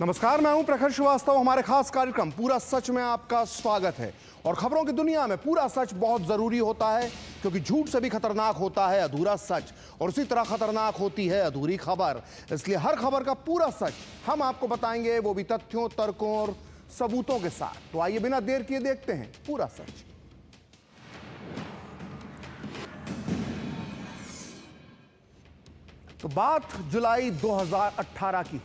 नमस्कार, मैं हूं प्रखर श्रीवास्तव। हमारे खास कार्यक्रम पूरा सच में आपका स्वागत है। और खबरों की दुनिया में पूरा सच बहुत जरूरी होता है, क्योंकि झूठ से भी खतरनाक होता है अधूरा सच, और उसी तरह खतरनाक होती है अधूरी खबर। इसलिए हर खबर का पूरा सच हम आपको बताएंगे, वो भी तथ्यों, तर्कों और सबूतों के साथ। तो आइए बिना देर किए देखते हैं पूरा सच। तो बात जुलाई 2018 की।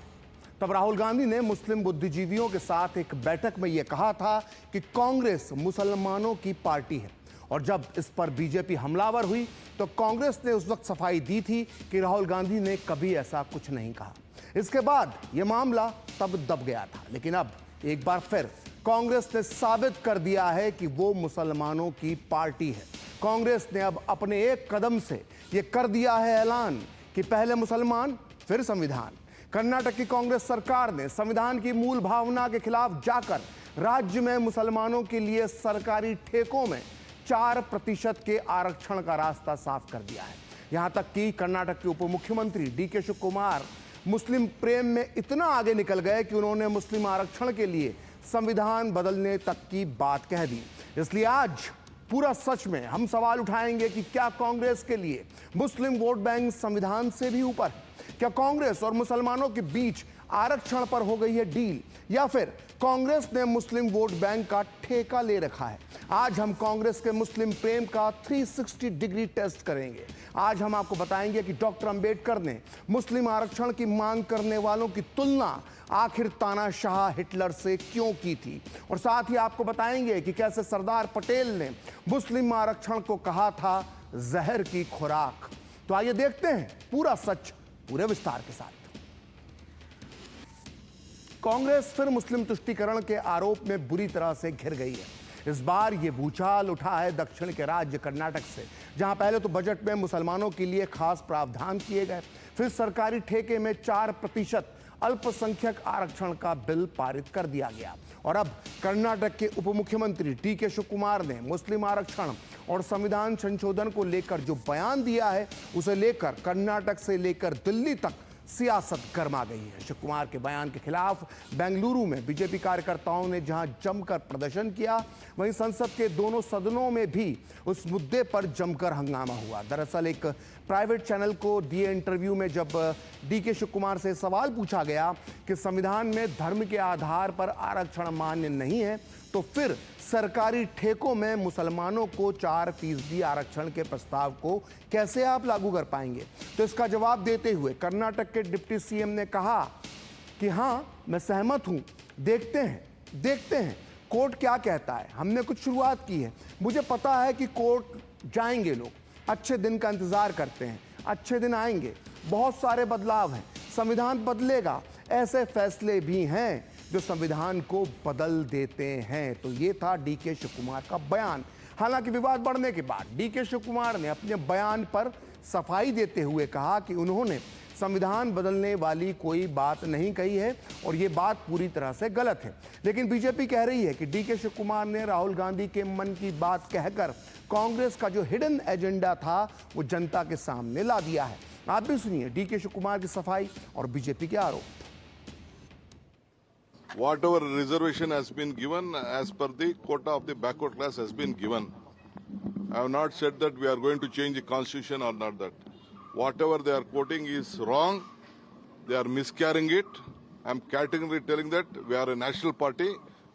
तब राहुल गांधी ने मुस्लिम बुद्धिजीवियों के साथ एक बैठक में यह कहा था कि कांग्रेस मुसलमानों की पार्टी है। और जब इस पर बीजेपी हमलावर हुई तो कांग्रेस ने उस वक्त सफाई दी थी कि राहुल गांधी ने कभी ऐसा कुछ नहीं कहा। इसके बाद यह मामला तब दब गया था, लेकिन अब एक बार फिर कांग्रेस ने साबित कर दिया है कि वो मुसलमानों की पार्टी है। कांग्रेस ने अब अपने एक कदम से यह कर दिया है ऐलान कि पहले मुसलमान फिर संविधान। कर्नाटक की कांग्रेस सरकार ने संविधान की मूल भावना के खिलाफ जाकर राज्य में मुसलमानों के लिए सरकारी ठेकों में 4% के आरक्षण का रास्ता साफ कर दिया है। यहां तक कि कर्नाटक के उप मुख्यमंत्री डीके शिवकुमार मुस्लिम प्रेम में इतना आगे निकल गए कि उन्होंने मुस्लिम आरक्षण के लिए संविधान बदलने तक की बात कह दी। इसलिए आज पूरा सच में हम सवाल उठाएंगे कि क्या कांग्रेस के लिए मुस्लिम वोट बैंक संविधान से भी ऊपर है? क्या कांग्रेस और मुसलमानों के बीच आरक्षण पर हो गई है डील, या फिर कांग्रेस ने मुस्लिम वोट बैंक का ठेका ले रखा है? आज हम कांग्रेस के मुस्लिम प्रेम का 360 डिग्री टेस्ट करेंगे। आज हम आपको बताएंगे कि डॉक्टर अंबेडकर ने मुस्लिम आरक्षण की मांग करने वालों की तुलना आखिर तानाशाह हिटलर से क्यों की थी, और साथ ही आपको बताएंगे कि कैसे सरदार पटेल ने मुस्लिम आरक्षण को कहा था जहर की खुराक। तो आइए देखते हैं पूरा सच पूरे विस्तार के साथ। कांग्रेस फिर मुस्लिम तुष्टीकरण के आरोप में बुरी तरह से घिर गई है। इस बार यह भूचाल उठा है दक्षिण के राज्य कर्नाटक से, जहां पहले तो बजट में मुसलमानों के लिए खास प्रावधान किए गए, फिर सरकारी ठेके में 4% अल्पसंख्यक आरक्षण का बिल पारित कर दिया गया, और अब कर्नाटक के उप मुख्यमंत्री डीके शिवकुमार ने मुस्लिम आरक्षण और संविधान संशोधन को लेकर जो बयान दिया है, उसे लेकर कर्नाटक से लेकर दिल्ली तक सियासत गर्मा गई है। शिवकुमार के बयान के खिलाफ बेंगलुरु में बीजेपी कार्यकर्ताओं ने जहां जमकर प्रदर्शन किया, वहीं संसद के दोनों सदनों में भी उस मुद्दे पर जमकर हंगामा हुआ। दरअसल एक प्राइवेट चैनल को दिए इंटरव्यू में जब डीके शिवकुमार से सवाल पूछा गया कि संविधान में धर्म के आधार पर आरक्षण मान्य नहीं है, तो फिर सरकारी ठेकों में मुसलमानों को 4% आरक्षण के प्रस्ताव को कैसे आप लागू कर पाएंगे? तो इसका जवाब देते हुए कर्नाटक के डिप्टी सीएम ने कहा कि हाँ, मैं सहमत हूं, देखते हैं कोर्ट क्या कहता है। हमने कुछ शुरुआत की है, मुझे पता है कि कोर्ट जाएंगे लोग, अच्छे दिन का इंतजार करते हैं, अच्छे दिन आएंगे, बहुत सारे बदलाव हैं, संविधान बदलेगा, ऐसे फैसले भी हैं जो संविधान को बदल देते हैं। तो ये था डीके शिवकुमार का बयान। हालांकि विवाद बढ़ने के बाद डीके शिवकुमार ने अपने बयान पर सफाई देते हुए कहा कि उन्होंने संविधान बदलने वाली कोई बात नहीं कही है और ये बात पूरी तरह से गलत है। लेकिन बीजेपी कह रही है कि डीके शिवकुमार ने राहुल गांधी के मन की बात कहकर कांग्रेस का जो हिडन एजेंडा था वो जनता के सामने ला दिया है। आप भी सुनिए डीके शिवकुमार की सफाई और बीजेपी के आरोप। Whatever reservation has been given as per the quota of the backward class has been given. I have not said that we are going to change the constitution or not that. Whatever they are quoting is wrong. They are miscarrying it. I am categorically telling that we are a national party.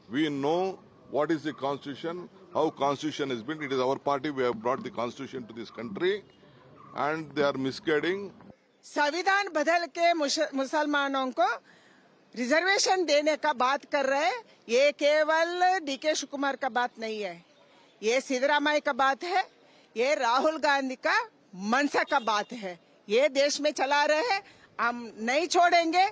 We know what is the constitution, how constitution has been. It is our party. We have brought the constitution to this country, and they are misguiding. संविधान बदल के मुसलमानों को reservation देने का बात कर रहे हैं। ये केवल डीके शिवकुमार का बात नहीं है, ये सिद्धरामैया का बात है, ये राहुल गांधी का मनसा का बात है। ये देश में चला रहे हैं, हम नहीं छोड़ेंगे।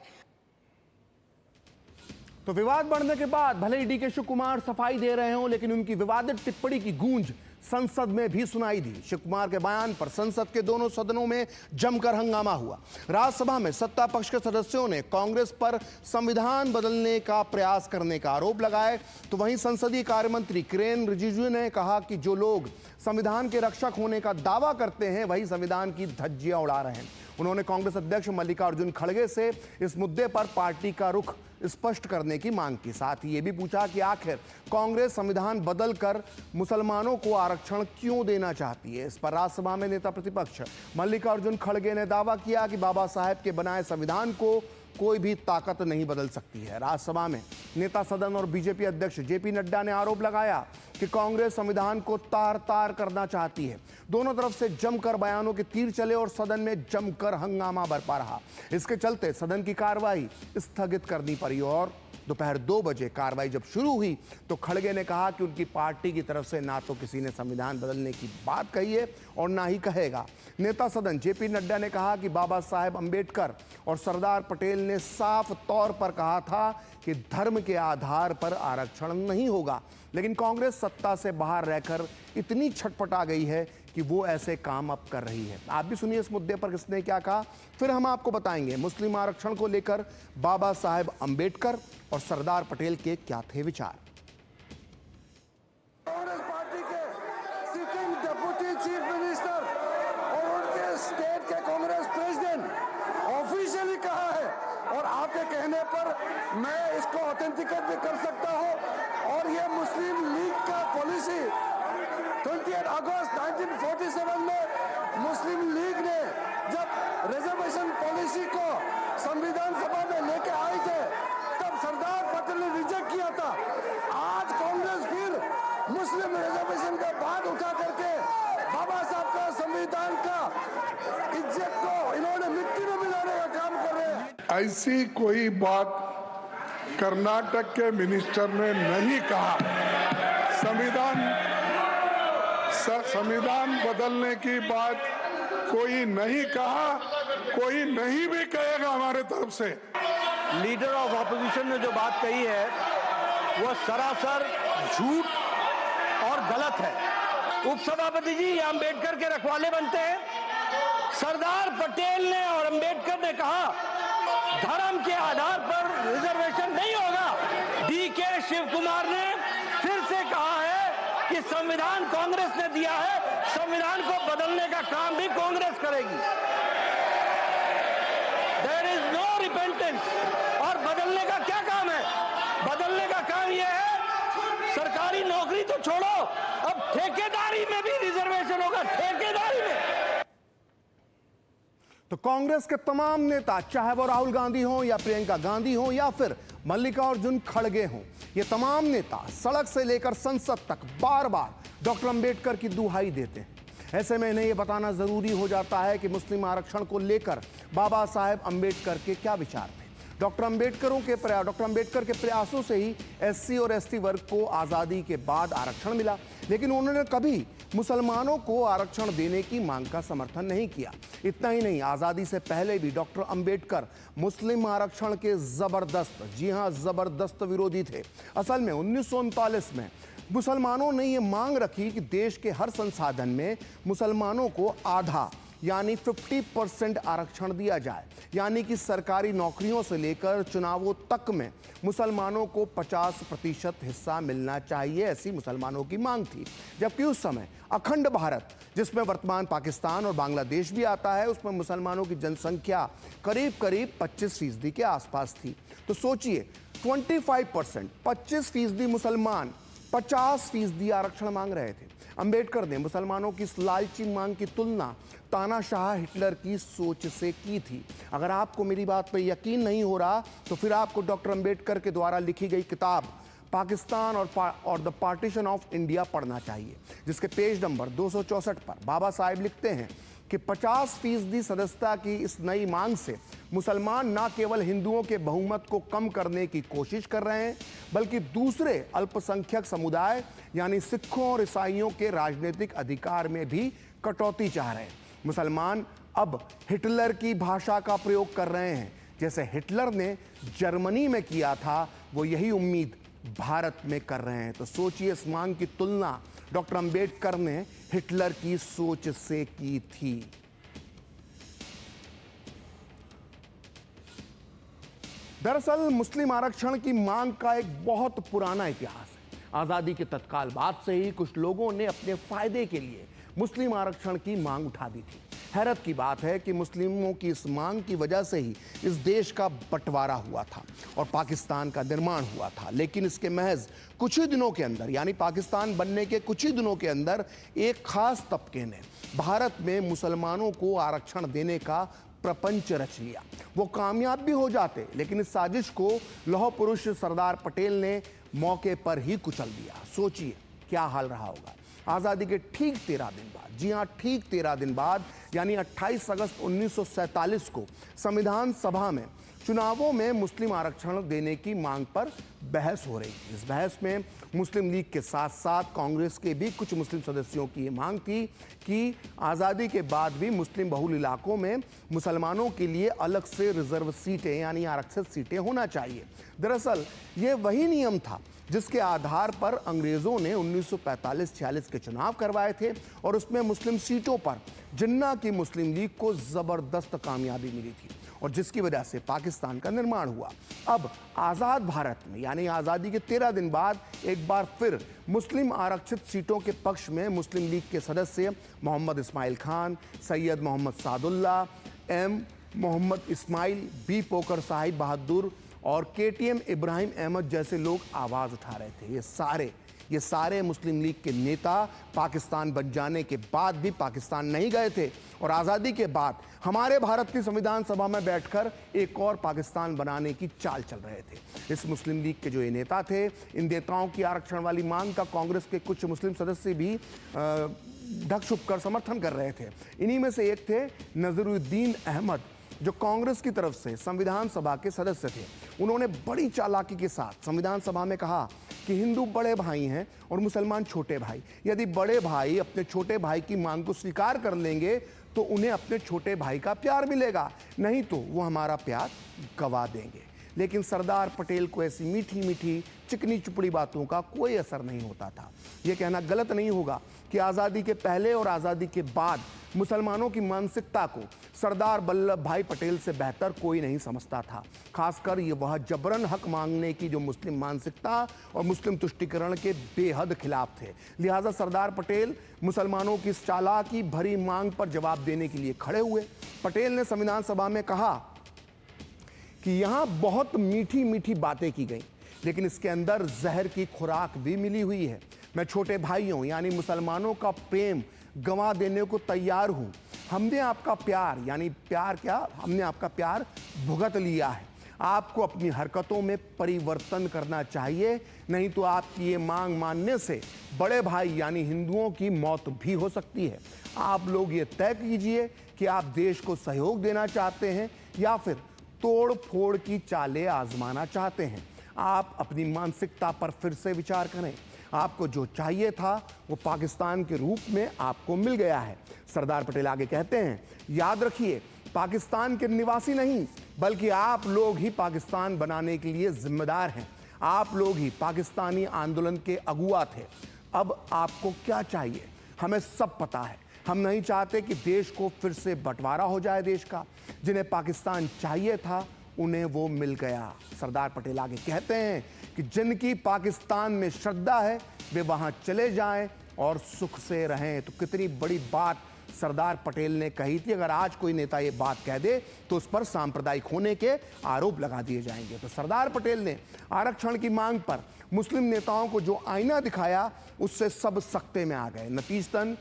तो विवाद बढ़ने के बाद भले ही डीके शिवकुमार सफाई दे रहे हों, लेकिन उनकी विवादित टिप्पणी की गूंज संसद में भी सुनाई दी। शिवकुमार के बयान पर संसद के दोनों सदनों में जमकर हंगामा हुआ। राज्यसभा में सत्ता पक्ष के सदस्यों ने कांग्रेस पर संविधान बदलने का प्रयास करने का आरोप लगाए, तो वहीं संसदीय कार्य मंत्री किरेन रिजिजू ने कहा कि जो लोग संविधान के रक्षक होने का दावा करते हैं वही संविधान की धज्जियां उड़ा रहे हैं। उन्होंने कांग्रेस अध्यक्ष मल्लिकार्जुन खड़गे से इस मुद्दे पर पार्टी का रुख स्पष्ट करने की मांग की। साथ ही ये भी पूछा कि आखिर कांग्रेस संविधान बदलकर मुसलमानों को आरक्षण क्यों देना चाहती है। इस पर राज्यसभा में नेता प्रतिपक्ष मल्लिकार्जुन खड़गे ने दावा किया कि बाबा साहेब के बनाए संविधान को कोई भी ताकत नहीं बदल सकती है। राज्यसभा में नेता सदन और बीजेपी अध्यक्ष जेपी नड्डा ने आरोप लगाया कि कांग्रेस संविधान को तार तार करना चाहती है। दोनों तरफ से जमकर बयानों के तीर चले और सदन में जमकर हंगामा बरपा रहा। इसके चलते सदन की कार्रवाई स्थगित करनी पड़ी और दोपहर 2 बजे कार्रवाई जब शुरू हुई तो खड़गे ने कहा कि उनकी पार्टी की तरफ से ना तो किसी ने संविधान बदलने की बात कही है और ना ही कहेगा। नेता सदन जेपी नड्डा ने कहा कि बाबा साहेब अंबेडकर और सरदार पटेल ने साफ तौर पर कहा था कि धर्म के आधार पर आरक्षण नहीं होगा, लेकिन कांग्रेस सत्ता से बाहर रहकर इतनी छटपटा गई है कि वो ऐसे काम अब कर रही है। आप भी सुनिए इस मुद्दे पर किसने क्या कहा, फिर हम आपको बताएंगे मुस्लिम आरक्षण को लेकर बाबा साहेब अंबेडकर और सरदार पटेल के क्या थे विचार। कांग्रेस पार्टी के सिटिंग डिप्टी चीफ मिनिस्टर और उनके स्टेट के कांग्रेस प्रेसिडेंट ऑफिशियली कहा है और आपके कहने पर मैं इसको ऑथेंटिकेट भी कर सकता हूं। और ये मुस्लिम लीग का पॉलिसी 28 अगस्त 1947 में मुस्लिम लीग ने जब रिजर्वेशन पॉलिसी को संविधान सभा में लेके आए थे तब सरदार पटेल ने रिजेक्ट किया था। आज कांग्रेस फिर मुस्लिम रिजर्वेशन का बात उठा करके बाबा साहब का संविधान का इज्जत को इन्होंने मिट्टी में मिलाने का काम कर रहे हैं। ऐसी कोई बात कर्नाटक के मिनिस्टर ने नहीं कहा। संविधान बदलने की बात कोई नहीं कहा, कोई नहीं भी कहेगा हमारे तरफ से। लीडर ऑफ ऑपोजिशन ने जो बात कही है वो सरासर झूठ और गलत है। उपसभापति जी, ये अंबेडकर के रखवाले बनते हैं। सरदार पटेल ने और अंबेडकर ने कहा धर्म के आधार पर रिजर्वेशन नहीं होगा। डीके शिव कुमार ने फिर से कहा है कि संविधान कांग्रेस ने दिया है, संविधान को बदलने का काम भी कांग्रेस करेगी। There is no repentance. और बदलने का क्या काम है? बदलने का काम यह है सरकारी नौकरी तो छोड़ो, अब ठेकेदारी में भी रिजर्वेशन होगा। ठेकेदारी में तो कांग्रेस के तमाम नेता, चाहे वो राहुल गांधी हो या प्रियंका गांधी हो या फिर मल्लिकार्जुन खड़गे हों, ये तमाम नेता सड़क से लेकर संसद तक बार बार डॉक्टर अंबेडकर की दुहाई देते हैं। ऐसे में इन्हें यह बताना जरूरी हो जाता है कि मुस्लिम आरक्षण को लेकर बाबा साहेब अंबेडकर के क्या विचार थे। डॉक्टर अंबेडकर के प्रयासों से ही एससी और एसटी वर्ग को आज़ादी के बाद आरक्षण मिला, लेकिन उन्होंने कभी मुसलमानों को आरक्षण देने की मांग का समर्थन नहीं किया। इतना ही नहीं, आज़ादी से पहले भी डॉक्टर अंबेडकर मुस्लिम आरक्षण के जबरदस्त, जी हां जबरदस्त विरोधी थे। असल में 1939 में मुसलमानों ने यह मांग रखी कि देश के हर संसाधन में मुसलमानों को आधा यानी 50% आरक्षण दिया जाए, यानी कि सरकारी नौकरियों से लेकर चुनावों तक में मुसलमानों को 50% हिस्सा मिलना चाहिए, ऐसी मुसलमानों की मांग थी। जबकि उस समय अखंड भारत, जिसमें वर्तमान पाकिस्तान और बांग्लादेश भी आता है, उसमें मुसलमानों की जनसंख्या करीब 25% के आसपास थी। तो सोचिए 25%, 25% मुसलमान 50% आरक्षण मांग रहे थे। अंबेडकर ने मुसलमानों की इस लालची मांग की तुलना तानाशाह हिटलर की सोच से की थी। अगर आपको मेरी बात पर यकीन नहीं हो रहा तो फिर आपको डॉक्टर अंबेडकर के द्वारा लिखी गई किताब पाकिस्तान और द पार्टीशन ऑफ इंडिया पढ़ना चाहिए, जिसके पेज नंबर 264 पर बाबा साहेब लिखते हैं कि 50% सदस्यता की इस नई मांग से मुसलमान न केवल हिंदुओं के बहुमत को कम करने की कोशिश कर रहे हैं, बल्कि दूसरे अल्पसंख्यक समुदाय यानी सिखों और ईसाइयों के राजनीतिक अधिकार में भी कटौती चाह रहे हैं। मुसलमान अब हिटलर की भाषा का प्रयोग कर रहे हैं, जैसे हिटलर ने जर्मनी में किया था, वो यही उम्मीद भारत में कर रहे हैं। तो सोचिए, इस मांग की तुलना डॉक्टर अंबेडकर ने हिटलर की सोच से की थी। दरअसल मुस्लिम आरक्षण की मांग का एक बहुत पुराना इतिहास है। आजादी के तत्काल बाद से ही कुछ लोगों ने अपने फायदे के लिए मुस्लिम आरक्षण की मांग उठा दी थी। हैरत की बात है कि मुस्लिमों की इस मांग की वजह से ही इस देश का बंटवारा हुआ था और पाकिस्तान का निर्माण हुआ था। लेकिन इसके महज कुछ ही दिनों के अंदर, यानी पाकिस्तान बनने के कुछ ही दिनों के अंदर, एक खास तबके ने भारत में मुसलमानों को आरक्षण देने का प्रपंच रच लिया। वो कामयाब भी हो जाते, लेकिन इस साजिश को लौह पुरुष सरदार पटेल ने मौके पर ही कुचल दिया। सोचिए क्या हाल रहा होगा। आज़ादी के ठीक 13 दिन बाद, जी हां, ठीक 13 दिन बाद, यानी 28 अगस्त 1947 को संविधान सभा में चुनावों में मुस्लिम आरक्षण देने की मांग पर बहस हो रही थी। इस बहस में मुस्लिम लीग के साथ साथ कांग्रेस के भी कुछ मुस्लिम सदस्यों की ये मांग थी कि आज़ादी के बाद भी मुस्लिम बहुल इलाकों में मुसलमानों के लिए अलग से रिजर्व सीटें, यानी आरक्षित सीटें होना चाहिए। दरअसल ये वही नियम था जिसके आधार पर अंग्रेज़ों ने 1945-46 के चुनाव करवाए थे और उसमें मुस्लिम सीटों पर जिन्ना की मुस्लिम लीग को ज़बरदस्त कामयाबी मिली थी और जिसकी वजह से पाकिस्तान का निर्माण हुआ। अब आज़ाद भारत में, यानी आज़ादी के 13 दिन बाद, एक बार फिर मुस्लिम आरक्षित सीटों के पक्ष में मुस्लिम लीग के सदस्य मोहम्मद इस्माइल खान, सैयद मोहम्मद सादुल्ला, एम मोहम्मद इस्माइल, बी पोकर साहिब बहादुर और केटीएम इब्राहिम अहमद जैसे लोग आवाज़ उठा रहे थे। ये सारे मुस्लिम लीग के नेता पाकिस्तान बन जाने के बाद भी पाकिस्तान नहीं गए थे और आज़ादी के बाद हमारे भारत की संविधान सभा में बैठकर एक और पाकिस्तान बनाने की चाल चल रहे थे। इस मुस्लिम लीग के जो ये नेता थे, इन नेताओं की आरक्षण वाली मांग का कांग्रेस के कुछ मुस्लिम सदस्य भी ढक छुप कर समर्थन कर रहे थे। इन्हीं में से एक थे नजरुद्दीन अहमद, जो कांग्रेस की तरफ से संविधान सभा के सदस्य थे। उन्होंने बड़ी चालाकी के साथ संविधान सभा में कहा कि हिंदू बड़े भाई हैं और मुसलमान छोटे भाई। यदि बड़े भाई अपने छोटे भाई की मांग को स्वीकार कर लेंगे तो उन्हें अपने छोटे भाई का प्यार मिलेगा, नहीं तो वो हमारा प्यार गवा देंगे। लेकिन सरदार पटेल को ऐसी मीठी मीठी चिकनी चुपड़ी बातों का कोई असर नहीं होता था। ये कहना गलत नहीं होगा कि आज़ादी के पहले और आज़ादी के बाद मुसलमानों की मानसिकता को सरदार वल्लभ भाई पटेल से बेहतर कोई नहीं समझता था। खासकर ये वह जबरन हक मांगने की जो मुस्लिम मानसिकता और मुस्लिम तुष्टीकरण के बेहद खिलाफ थे। लिहाजा सरदार पटेल मुसलमानों की इस चालाकी भरी मांग पर जवाब देने के लिए खड़े हुए। पटेल ने संविधान सभा में कहा कि यहाँ बहुत मीठी मीठी बातें की गई, लेकिन इसके अंदर जहर की खुराक भी मिली हुई है। मैं छोटे भाइयों यानी मुसलमानों का प्रेम गंवा देने को तैयार हूँ। हमने आपका प्यार, यानी प्यार क्या, हमने आपका प्यार भुगत लिया है। आपको अपनी हरकतों में परिवर्तन करना चाहिए, नहीं तो आपकी ये मांग मानने से बड़े भाई यानी हिंदुओं की मौत भी हो सकती है। आप लोग ये तय कीजिए कि आप देश को सहयोग देना चाहते हैं या फिर तोड़ फोड़ की चालें आजमाना चाहते हैं। आप अपनी मानसिकता पर फिर से विचार करें। आपको जो चाहिए था वो पाकिस्तान के रूप में आपको मिल गया है। सरदार पटेल आगे कहते हैं, याद रखिए, पाकिस्तान के निवासी नहीं बल्कि आप लोग ही पाकिस्तान बनाने के लिए जिम्मेदार हैं। आप लोग ही पाकिस्तानी आंदोलन के अगुआ थे। अब आपको क्या चाहिए हमें सब पता है। हम नहीं चाहते कि देश को फिर से बंटवारा हो जाए देश का। जिन्हें पाकिस्तान चाहिए था उन्हें वो मिल गया। सरदार पटेल आगे कहते हैं कि जिनकी पाकिस्तान में श्रद्धा है वे वहां चले जाएं और सुख से रहें। तो कितनी बड़ी बात सरदार पटेल ने कही थी। अगर आज कोई नेता ये बात कह दे तो उस पर सांप्रदायिक होने के आरोप लगा दिए जाएंगे। तो सरदार पटेल ने आरक्षण की मांग पर मुस्लिम नेताओं को जो आईना दिखाया उससे सब सख्ते में आ गए। नतीजतन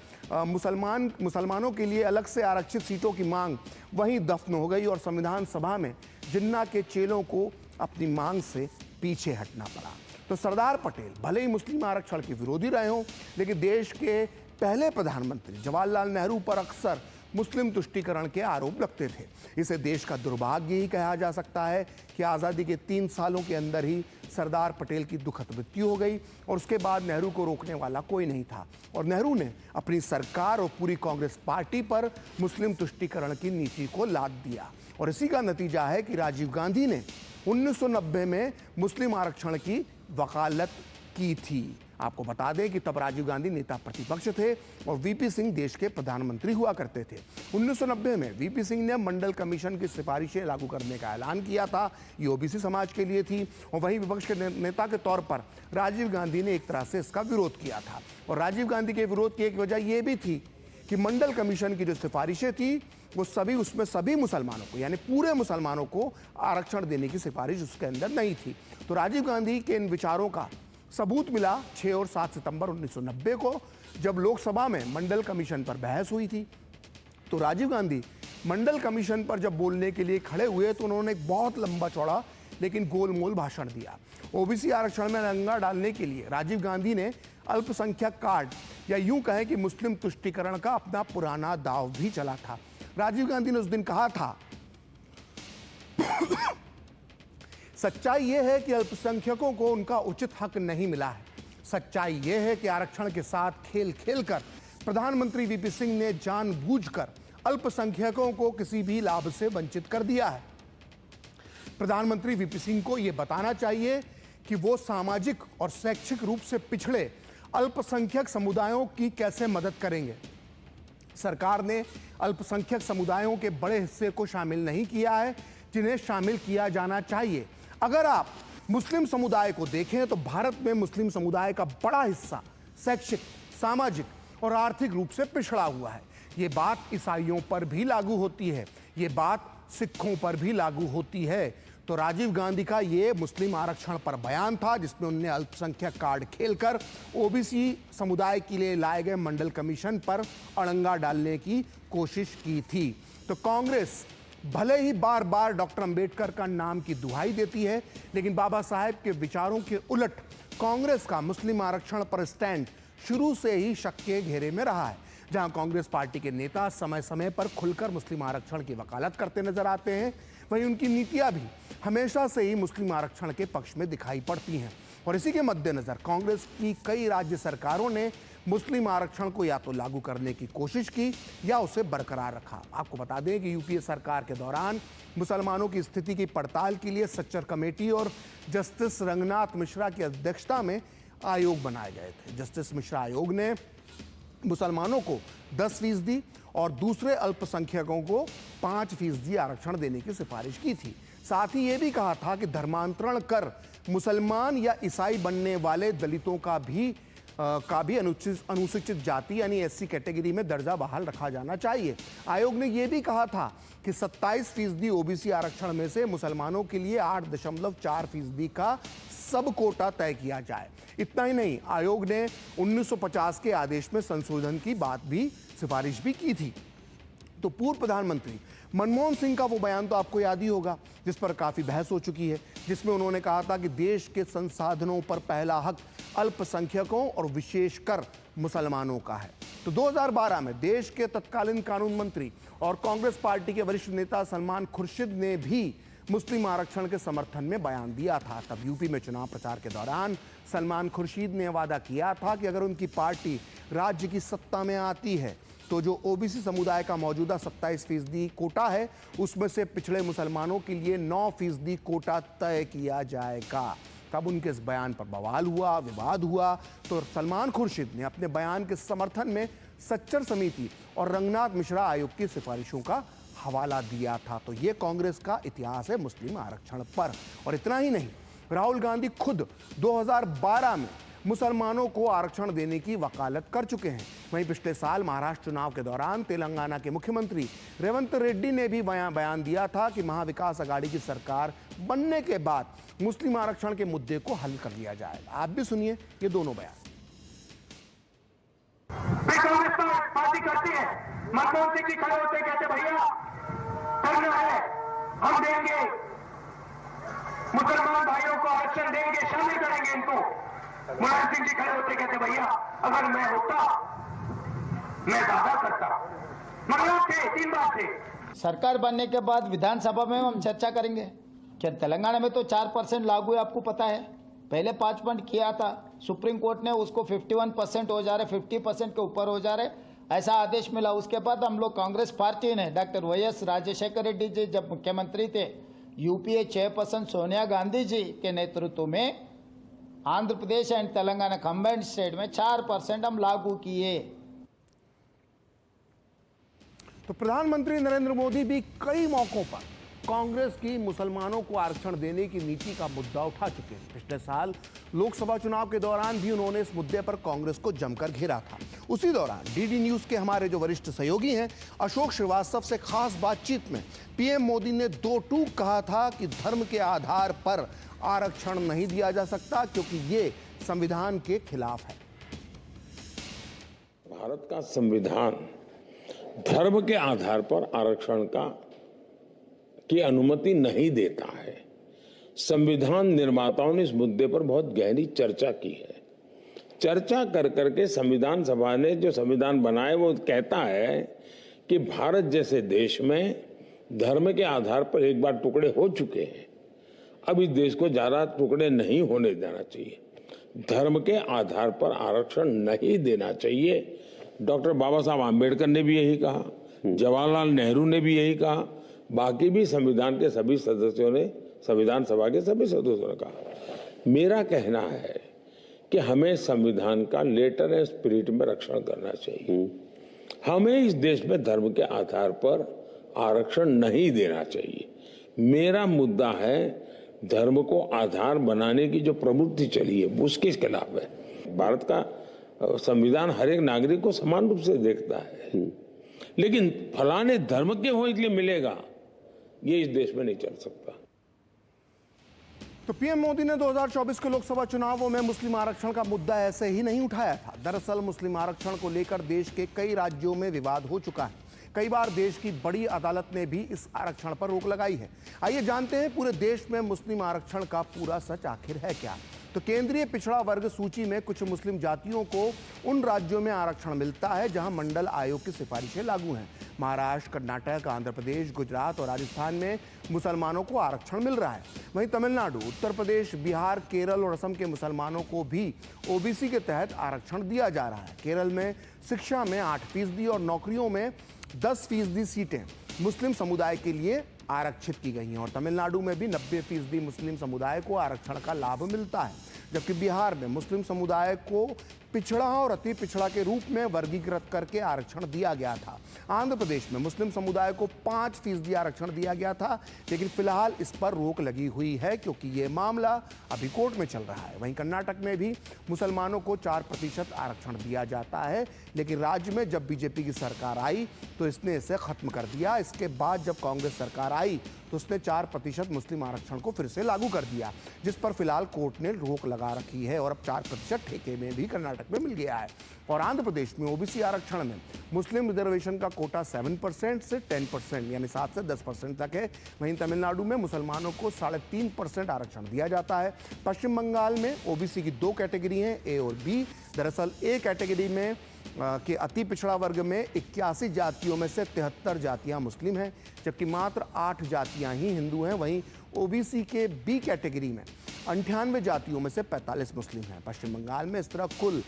मुसलमानों के लिए अलग से आरक्षित सीटों की मांग वहीं दफन हो गई और संविधान सभा में जिन्ना के चेलों को अपनी मांग से पीछे हटना पड़ा। तो सरदार पटेल भले ही मुस्लिम आरक्षण के विरोधी रहे हों, लेकिन देश के पहले प्रधानमंत्री जवाहरलाल नेहरू पर अक्सर मुस्लिम तुष्टीकरण के आरोप लगते थे। इसे देश का दुर्भाग्य ही कहा जा सकता है कि आज़ादी के 3 सालों के अंदर ही सरदार पटेल की दुखद मृत्यु हो गई और उसके बाद नेहरू को रोकने वाला कोई नहीं था और नेहरू ने अपनी सरकार और पूरी कांग्रेस पार्टी पर मुस्लिम तुष्टीकरण की नीति को लाद दिया। और इसी का नतीजा है कि राजीव गांधी ने 1990 में मुस्लिम आरक्षण की वकालत की थी। आपको बता दें कि तब राजीव गांधी नेता प्रतिपक्ष थे और वीपी सिंह देश के प्रधानमंत्री हुआ करते थे। 1990 में वीपी सिंह ने मंडल कमीशन की सिफारिशें लागू करने का ऐलान किया था। ये ओबीसी समाज के लिए थी और वहीं विपक्ष के नेता के तौर पर राजीव गांधी ने एक तरह से इसका विरोध किया था। और राजीव गांधी के विरोध की एक वजह यह भी थी कि मंडल कमीशन की जो सिफारिशें थी वो उसमें सभी मुसलमानों को यानी पूरे मुसलमानों को आरक्षण देने की सिफारिश उसके अंदर नहीं थी। तो राजीव गांधी के इन विचारों का सबूत मिला 6 और 7 सितंबर 1990 को, जब लोकसभा में मंडल कमीशन पर बहस हुई थी। तो राजीव गांधी मंडल कमीशन पर जब बोलने के लिए खड़े हुए तो उन्होंने एक बहुत लंबा चौड़ा लेकिन गोलमोल भाषण दिया। ओबीसी आरक्षण में रंगा डालने के लिए राजीव गांधी ने अल्पसंख्यक कार्ड या यूं कहें कि मुस्लिम तुष्टीकरण का अपना पुराना दांव भी चला था। राजीव गांधी ने उस दिन कहा था, सच्चाई यह है कि अल्पसंख्यकों को उनका उचित हक नहीं मिला है। सच्चाई यह है कि आरक्षण के साथ खेल खेलकर प्रधानमंत्री वीपी सिंह ने जानबूझकर अल्पसंख्यकों को किसी भी लाभ से वंचित कर दिया है। प्रधानमंत्री वीपी सिंह को यह बताना चाहिए कि वो सामाजिक और शैक्षिक रूप से पिछड़े अल्पसंख्यक समुदायों की कैसे मदद करेंगे। सरकार ने अल्पसंख्यक समुदायों के बड़े हिस्से को शामिल नहीं किया है जिन्हें शामिल किया जाना चाहिए। अगर आप मुस्लिम समुदाय को देखें तो भारत में मुस्लिम समुदाय का बड़ा हिस्सा शैक्षिक, सामाजिक और आर्थिक रूप से पिछड़ा हुआ है। ये बात ईसाइयों पर भी लागू होती है, ये बात सिखों पर भी लागू होती है। तो राजीव गांधी का ये मुस्लिम आरक्षण पर बयान था जिसमें उन्होंने अल्पसंख्यक कार्ड खेलकर ओबीसी समुदाय के लिए लाए गए मंडल कमीशन पर अड़ंगा डालने की कोशिश की थी। तो कांग्रेस भले ही बार बार डॉक्टर अंबेडकर का नाम की दुहाई देती है, लेकिन बाबा साहेब के विचारों के उलट कांग्रेस का मुस्लिम आरक्षण पर स्टैंड शुरू से ही शक के घेरे में रहा है। जहां कांग्रेस पार्टी के नेता समय समय पर खुलकर मुस्लिम आरक्षण की वकालत करते नजर आते हैं, वहीं उनकी नीतियां भी हमेशा से ही मुस्लिम आरक्षण के पक्ष में दिखाई पड़ती हैं। और इसी के मद्देनजर कांग्रेस की कई राज्य सरकारों ने मुस्लिम आरक्षण को या तो लागू करने की कोशिश की या उसे बरकरार रखा। आपको बता दें कि यूपीए सरकार के दौरान मुसलमानों की स्थिति की पड़ताल के लिए सच्चर कमेटी और जस्टिस रंगनाथ मिश्रा की अध्यक्षता में आयोग बनाए गए थे। जस्टिस मिश्रा आयोग ने मुसलमानों को 10% और दूसरे अल्पसंख्यकों को 5% आरक्षण देने की सिफारिश की थी। साथ ही ये भी कहा था कि धर्मांतरण कर मुसलमान या ईसाई बनने वाले दलितों का भी अनुसूचित जाति यानी एससी कैटेगरी में दर्जा बहाल रखा जाना चाहिए। आयोग ने यह भी कहा था कि 27% ओबीसी आरक्षण में से मुसलमानों के लिए 8.4% का सब कोटा तय किया जाए। इतना ही नहीं, आयोग ने 1950 के आदेश में संशोधन की सिफारिश भी की थी। तो पूर्व प्रधानमंत्री मनमोहन सिंह का वो बयान तो आपको याद ही होगा, जिस पर काफी बहस हो चुकी है, जिसमें उन्होंने कहा था कि देश के संसाधनों पर पहला हक अल्पसंख्यकों और विशेषकर मुसलमानों का है। तो 2012 में देश के तत्कालीन कानून मंत्री और कांग्रेस पार्टी के वरिष्ठ नेता सलमान खुर्शीद ने भी मुस्लिम आरक्षण के समर्थन में बयान दिया था। तब यूपी में चुनाव प्रचार के दौरान सलमान खुर्शीद ने वादा किया था कि अगर उनकी पार्टी राज्य की सत्ता में आती है तो जो ओबीसी समुदाय का मौजूदा 27% कोटा है उसमें से पिछड़े मुसलमानों के लिए 9% कोटा तय किया जाएगा। तब उनके इस बयान पर बवाल हुआ, विवाद हुआ। तो सलमान खुर्शीद ने अपने बयान के समर्थन में सच्चर समिति और रंगनाथ मिश्रा आयोग की सिफारिशों का हवाला दिया था। तो ये कांग्रेस का इतिहास है मुस्लिम आरक्षण पर। और इतना ही नहीं, राहुल गांधी खुद 2012 में मुसलमानों को आरक्षण देने की वकालत कर चुके हैं। वहीं पिछले साल महाराष्ट्र चुनाव के दौरान तेलंगाना के मुख्यमंत्री रेवंत रेड्डी ने भी बयान दिया था कि महाविकास अघाड़ी की सरकार बनने के बाद मुस्लिम आरक्षण के मुद्दे को हल कर लिया जाएगा। आप भी सुनिए ये दोनों बयान। कांग्रेस पार्टी करती है, मनमोहन सिंह जी खड़े होते कहते भैया करना है, हम देंगे, मुसलमान भाइयों को आरक्षण देंगे, शामिल करेंगे इनको। मनमोहन सिंह जी खड़े होते कहते भैया अगर मैं होता मैं दावा करता। मतलब थे 3 बात थे। सरकार बनने के बाद विधानसभा में हम चर्चा करेंगे। क्या तेलंगाना में तो 4% लागू है, आपको पता है। पहले 5% किया था, सुप्रीम कोर्ट ने उसको 51% हो जा रहे, 50% के ऊपर हो जा रहे, ऐसा आदेश मिला। उसके बाद हम लोग कांग्रेस पार्टी ने डॉक्टर वाईएस राजशेखर रेड्डी जी जब मुख्यमंत्री थे, यूपीए चेयरपर्सन सोनिया गांधी जी के नेतृत्व में Andhra Pradesh and Telangana combined state में 4% हम लागू किए। तो प्रधानमंत्री नरेंद्र मोदी भी कई मौकों पर कांग्रेस की मुसलमानों को आरक्षण देने की नीति का मुद्दा उठा चुके हैं। पिछले साल लोकसभा चुनाव के दौरान भी उन्होंने इस मुद्दे पर कांग्रेस को जमकर घेरा था। उसी दौरान डीडी न्यूज के हमारे जो वरिष्ठ सहयोगी हैं अशोक श्रीवास्तव से खास बातचीत में पीएम मोदी ने दो टूक कहा था कि धर्म के आधार पर आरक्षण नहीं दिया जा सकता क्योंकि ये संविधान के खिलाफ है। भारत का संविधान धर्म के आधार पर आरक्षण की अनुमति नहीं देता है। संविधान निर्माताओं ने इस मुद्दे पर बहुत गहरी चर्चा की है। चर्चा कर करके संविधान सभा ने जो संविधान बनाया वो कहता है कि भारत जैसे देश में धर्म के आधार पर एक बार टुकड़े हो चुके हैं, अब इस देश को ज्यादा टुकड़े नहीं होने देना चाहिए। धर्म के आधार पर आरक्षण नहीं देना चाहिए। डॉक्टर बाबा साहब आम्बेडकर ने भी यही कहा, जवाहरलाल नेहरू ने भी यही कहा, बाकी भी संविधान के सभी सदस्यों ने, संविधान सभा के सभी सदस्यों ने कहा। मेरा कहना है कि हमें संविधान का लेटर एंड स्पिरिट में रक्षण करना चाहिए। हमें इस देश में धर्म के आधार पर आरक्षण नहीं देना चाहिए। मेरा मुद्दा है धर्म को आधार बनाने की जो प्रवृत्ति चली है उसके खिलाफ है। भारत का संविधान हर एक नागरिक को समान रूप से देखता है, लेकिन फलाने धर्म के हो इसलिए मिलेगा, ये इस देश में नहीं चल सकता। तो पीएम मोदी ने 2024 के लोकसभा चुनावों में मुस्लिम आरक्षण का मुद्दा ऐसे ही नहीं उठाया था। दरअसल मुस्लिम आरक्षण को लेकर देश के कई राज्यों में विवाद हो चुका है। कई बार देश की बड़ी अदालत ने भी इस आरक्षण पर रोक लगाई है। आइए जानते हैं पूरे देश में मुस्लिम आरक्षण का पूरा सच आखिर है क्या। तो केंद्रीय पिछड़ा वर्ग सूची में कुछ मुस्लिम जातियों को उन राज्यों में आरक्षण मिलता है जहां मंडल आयोग की सिफारिशें लागू हैं। महाराष्ट्र, कर्नाटक, आंध्र प्रदेश, गुजरात और राजस्थान में मुसलमानों को आरक्षण मिल रहा है। वहीं तमिलनाडु, उत्तर प्रदेश, बिहार, केरल और असम के मुसलमानों को भी ओबीसी के तहत आरक्षण दिया जा रहा है। केरल में शिक्षा में 8% और नौकरियों में 10% सीटें मुस्लिम समुदाय के लिए आरक्षित की गई हैं और तमिलनाडु में भी 90% मुस्लिम समुदाय को आरक्षण का लाभ मिलता है, जबकि बिहार में मुस्लिम समुदाय को पिछड़ा और अति पिछड़ा के रूप में वर्गीकृत करके आरक्षण दिया गया था। आंध्र प्रदेश में मुस्लिम समुदाय को 5% आरक्षण दिया गया था, लेकिन फिलहाल इस पर रोक लगी हुई है क्योंकि ये मामला अभी कोर्ट में चल रहा है। वहीं कर्नाटक में भी मुसलमानों को 4% आरक्षण दिया जाता है, लेकिन राज्य में जब बीजेपी की सरकार आई तो इसने इसे खत्म कर दिया। इसके बाद जब कांग्रेस सरकार आई तो उसने 4% मुस्लिम आरक्षण को फिर से लागू कर दिया, जिस पर फिलहाल कोर्ट ने रोक लगा रखी है और अब 4% ठेके में भी कर्नाटक में मिल गया है। और आंध्र प्रदेश में ओबीसी आरक्षण में मुस्लिम रिजर्वेशन का कोटा 7% से 10% यानी 7 से 10% तक है। वहीं तमिलनाडु में मुसलमानों को 3.5% आरक्षण दिया जाता है। पश्चिम बंगाल में ओबीसी की 2 कैटेगरी हैं, ए और बी। दरअसल ए कैटेगरी में के अति पिछड़ा वर्ग में 81 जातियों में से 73 जातियां मुस्लिम हैं, जबकि मात्र 8 जातियां ही हिंदू हैं। वहीं ओबीसी के बी कैटेगरी में 98 जातियों में से 45 मुस्लिम हैं। पश्चिम बंगाल में इस तरह कुल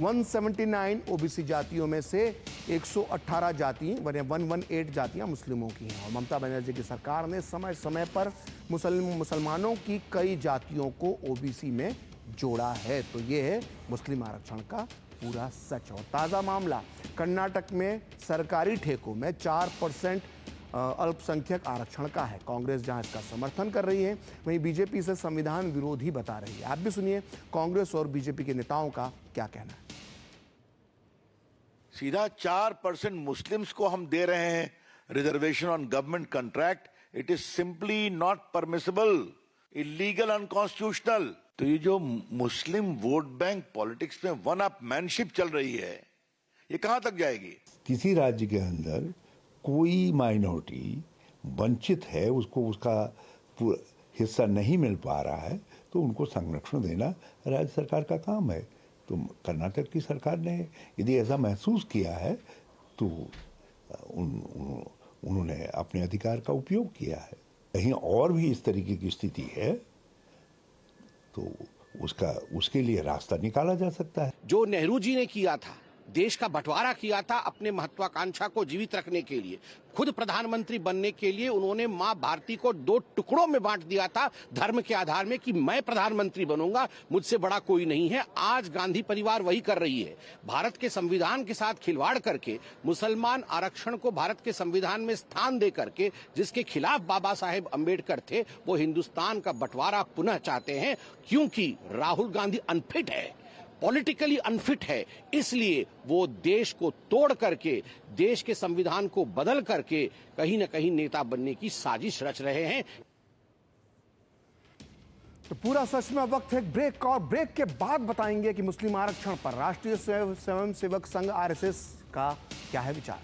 179 ओबीसी जातियों में से 118 जाति 118 जातियां मुस्लिमों की हैं। और ममता बनर्जी की सरकार ने समय समय पर मुसलमानों की कई जातियों को ओबीसी में जोड़ा है। तो ये है मुस्लिम आरक्षण का पूरा सच। और ताज़ा मामला कर्नाटक में सरकारी ठेकों में 4% अल्पसंख्यक आरक्षण का है। कांग्रेस जहां इसका समर्थन कर रही है, वहीं बीजेपी इसे संविधान विरोधी बता रही है। आप भी सुनिए कांग्रेस और बीजेपी के नेताओं का क्या कहना है। सीधा 4% मुस्लिम्स को हम दे रहे हैं reservation on government contract. It is simply not permissible, illegal, unconstitutional. तो ये जो मुस्लिम वोट बैंक पॉलिटिक्स में वन अप मैनशिप चल रही है, ये कहां तक जाएगी? किसी राज्य के अंदर कोई माइनॉरिटी वंचित है, उसको उसका हिस्सा नहीं मिल पा रहा है, तो उनको संरक्षण देना राज्य सरकार का काम है। तो कर्नाटक की सरकार ने यदि ऐसा महसूस किया है तो उन्होंने अपने अधिकार का उपयोग किया है। कहीं और भी इस तरीके की स्थिति है तो उसके लिए रास्ता निकाला जा सकता है। जो नेहरू जी ने किया था देश का बंटवारा किया था अपने महत्वाकांक्षा को जीवित रखने के लिए। खुद प्रधानमंत्री बनने के लिए उन्होंने मां भारती को 2 टुकड़ों में बांट दिया था धर्म के आधार में कि मैं प्रधानमंत्री बनूंगा, मुझसे बड़ा कोई नहीं है। आज गांधी परिवार वही कर रही है। भारत के संविधान के साथ खिलवाड़ करके मुसलमान आरक्षण को भारत के संविधान में स्थान दे करके, जिसके खिलाफ बाबा साहेब अंबेडकर थे, वो हिंदुस्तान का बंटवारा पुनः चाहते हैं। क्योंकि राहुल गांधी अनफिट है, पॉलिटिकली अनफिट है, इसलिए वो देश को तोड़ करके, देश के संविधान को बदल करके कहीं न कहीं नेता बनने की साजिश रच रहे हैं। तो पूरा सच में वक्त है ब्रेक का, और ब्रेक के बाद बताएंगे कि मुस्लिम आरक्षण पर राष्ट्रीय स्वयंसेवक संघ आरएसएस का क्या है विचार।